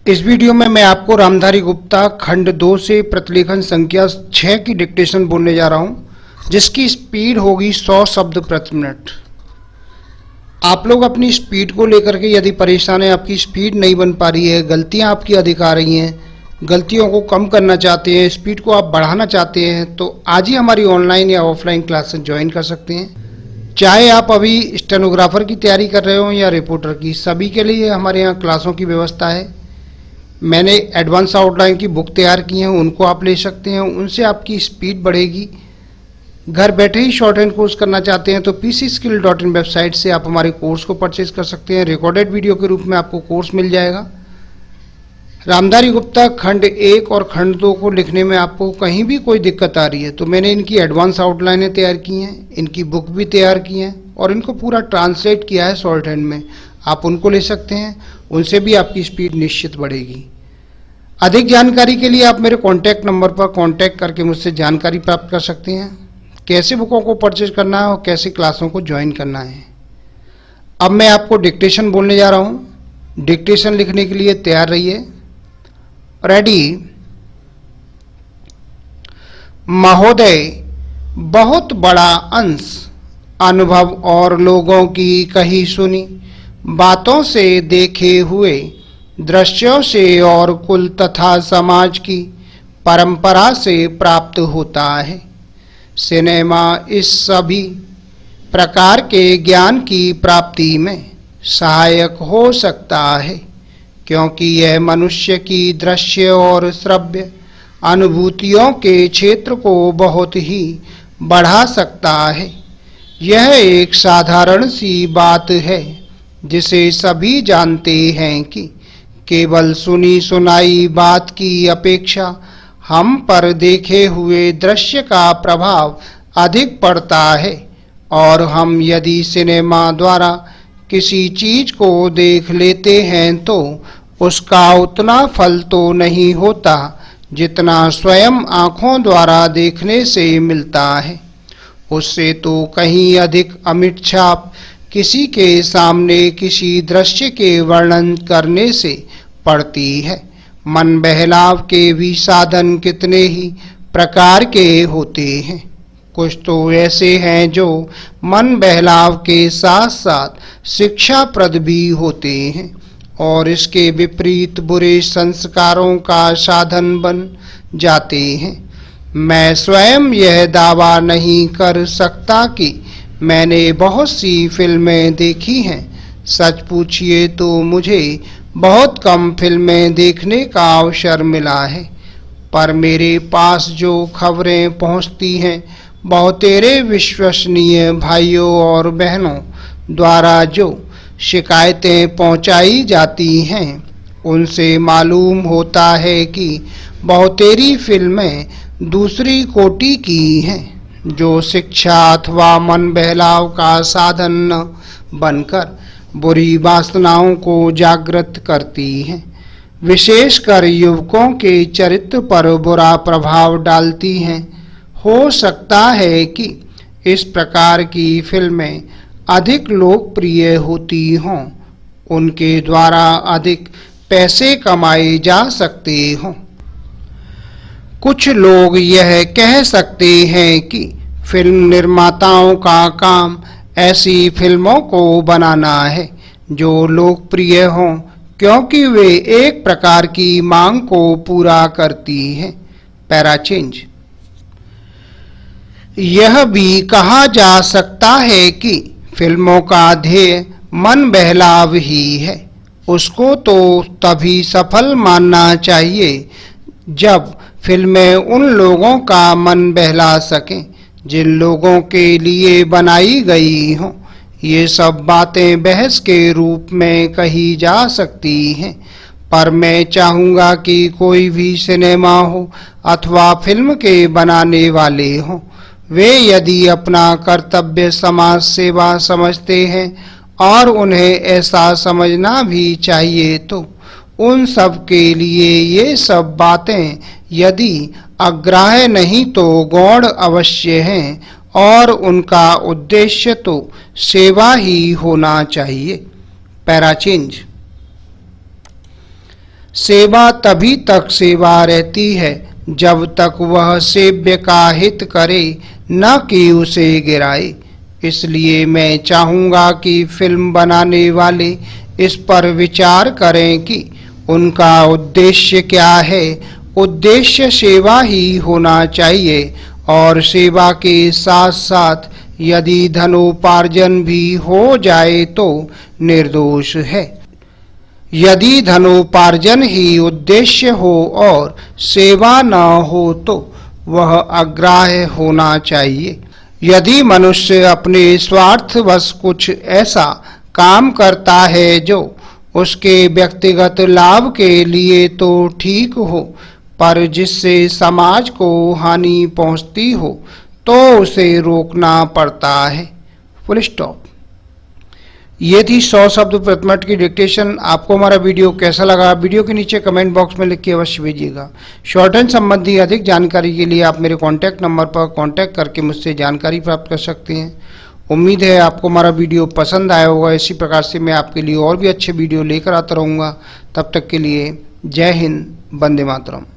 इस वीडियो में मैं आपको रामधारी गुप्ता खंड 2 से प्रतिलेखन संख्या 6 की डिक्टेशन बोलने जा रहा हूं, जिसकी स्पीड होगी 100 शब्द प्रति मिनट। आप लोग अपनी स्पीड को लेकर के यदि परेशान हैं, आपकी स्पीड नहीं बन पा रही है, गलतियां आपकी अधिक आ रही हैं, गलतियों को कम करना चाहते हैं, स्पीड को आप बढ़ाना चाहते हैं, तो आज ही हमारी ऑनलाइन या ऑफलाइन क्लासेस ज्वाइन कर सकते हैं। चाहे आप अभी स्टेनोग्राफर की तैयारी कर रहे हो या रिपोर्टर की, सभी के लिए हमारे यहाँ क्लासों की व्यवस्था है। मैंने एडवांस आउटलाइन की बुक तैयार की हैं, उनको आप ले सकते हैं, उनसे आपकी स्पीड बढ़ेगी। घर बैठे ही शॉर्ट हैंड कोर्स करना चाहते हैं तो pcskill.in वेबसाइट से आप हमारे कोर्स को परचेज कर सकते हैं। रिकॉर्डेड वीडियो के रूप में आपको कोर्स मिल जाएगा। रामधारी गुप्ता खंड 1 और खंड 2 को लिखने में आपको कहीं भी कोई दिक्कत आ रही है तो मैंने इनकी एडवांस आउटलाइनें तैयार की हैं, इनकी बुक भी तैयार की हैं और इनको पूरा ट्रांसलेट किया है शॉर्ट हैंड में। आप उनको ले सकते हैं, उनसे भी आपकी स्पीड निश्चित बढ़ेगी। अधिक जानकारी के लिए आप मेरे कॉन्टैक्ट नंबर पर कॉन्टैक्ट करके मुझसे जानकारी प्राप्त कर सकते हैं, कैसे बुकों को परचेज करना है और कैसे क्लासों को ज्वाइन करना है। अब मैं आपको डिक्टेशन बोलने जा रहा हूं। डिक्टेशन लिखने के लिए तैयार रहिए। रेडी। महोदय, बहुत बड़ा अंश अनुभव और लोगों की कही सुनी बातों से, देखे हुए दृश्यों से और कुल तथा समाज की परंपरा से प्राप्त होता है। सिनेमा इस सभी प्रकार के ज्ञान की प्राप्ति में सहायक हो सकता है, क्योंकि यह मनुष्य की दृश्य और श्रव्य अनुभूतियों के क्षेत्र को बहुत ही बढ़ा सकता है। यह एक साधारण सी बात है जिसे सभी जानते हैं कि केवल सुनी सुनाई बात की अपेक्षा हम पर देखे हुए दृश्य का प्रभाव अधिक पड़ता है, और हम यदि सिनेमा द्वारा किसी चीज को देख लेते हैं तो उसका उतना फल तो नहीं होता जितना स्वयं आँखों द्वारा देखने से मिलता है। उससे तो कहीं अधिक अमिट छाप किसी के सामने किसी दृश्य के वर्णन करने से पड़ती है। मन बहलाव के भी साधन कितने ही प्रकार के होते हैं। कुछ तो ऐसे हैं जो मन बहलाव के साथ साथ शिक्षाप्रद भी होते हैं और इसके विपरीत बुरे संस्कारों का साधन बन जाते हैं। मैं स्वयं यह दावा नहीं कर सकता कि मैंने बहुत सी फिल्में देखी हैं। सच पूछिए तो मुझे बहुत कम फिल्में देखने का अवसर मिला है, पर मेरे पास जो खबरें पहुंचती हैं, बहुतेरे विश्वसनीय भाइयों और बहनों द्वारा जो शिकायतें पहुंचाई जाती हैं, उनसे मालूम होता है कि बहुतेरी फिल्में दूसरी कोटि की हैं, जो शिक्षा अथवा मन बहलाव का साधन न बनकर बुरी वासनाओं को जागृत करती हैं। विशेषकर युवकों के चरित्र पर बुरा प्रभाव डालती हैं। हो सकता है कि इस प्रकार की फिल्में अधिक लोकप्रिय होती हों, उनके द्वारा अधिक पैसे कमाए जा सकते हों। कुछ लोग यह कह सकते हैं कि फिल्म निर्माताओं का काम ऐसी फिल्मों को बनाना है जो लोकप्रिय हों, क्योंकि वे एक प्रकार की मांग को पूरा करती हैं। Para change. यह भी कहा जा सकता है कि फिल्मों का ध्येय मन बहलाव ही है। उसको तो तभी सफल मानना चाहिए जब फिल्में उन लोगों का मन बहला सकें जिन लोगों के लिए बनाई गई हों। ये सब बातें बहस के रूप में कही जा सकती हैं, पर मैं चाहूँगा कि कोई भी सिनेमा हो अथवा फिल्म के बनाने वाले हों, वे यदि अपना कर्तव्य समाज सेवा समझते हैं और उन्हें ऐसा समझना भी चाहिए, तो उन सब के लिए ये सब बातें यदि अग्राह्य नहीं तो गौण अवश्य हैं, और उनका उद्देश्य तो सेवा ही होना चाहिए। Para change. सेवा तभी तक सेवा रहती है जब तक वह सेव्य का हित करे, न कि उसे गिराए। इसलिए मैं चाहूँगा कि फिल्म बनाने वाले इस पर विचार करें कि उनका उद्देश्य क्या है। उद्देश्य सेवा ही होना चाहिए और सेवा के साथ साथ यदि धनोपार्जन भी हो जाए तो निर्दोष है। यदि धनोपार्जन ही उद्देश्य हो और सेवा न हो तो वह अग्राह्य होना चाहिए। यदि मनुष्य अपने स्वार्थवश कुछ ऐसा काम करता है जो उसके व्यक्तिगत लाभ के लिए तो ठीक हो, पर जिससे समाज को हानि पहुंचती हो, तो उसे रोकना पड़ता है। Full stop. ये थी 100 शब्द प्रति मिनट की डिक्टेशन। आपको हमारा वीडियो कैसा लगा, वीडियो के नीचे कमेंट बॉक्स में लिख के अवश्य भेजिएगा। शॉर्टहैंड संबंधी अधिक जानकारी के लिए आप मेरे कॉन्टैक्ट नंबर पर कॉन्टैक्ट करके मुझसे जानकारी प्राप्त कर सकते हैं। उम्मीद है आपको हमारा वीडियो पसंद आया होगा। इसी प्रकार से मैं आपके लिए और भी अच्छे वीडियो लेकर आता रहूँगा। तब तक के लिए जय हिंद, वंदे मातरम।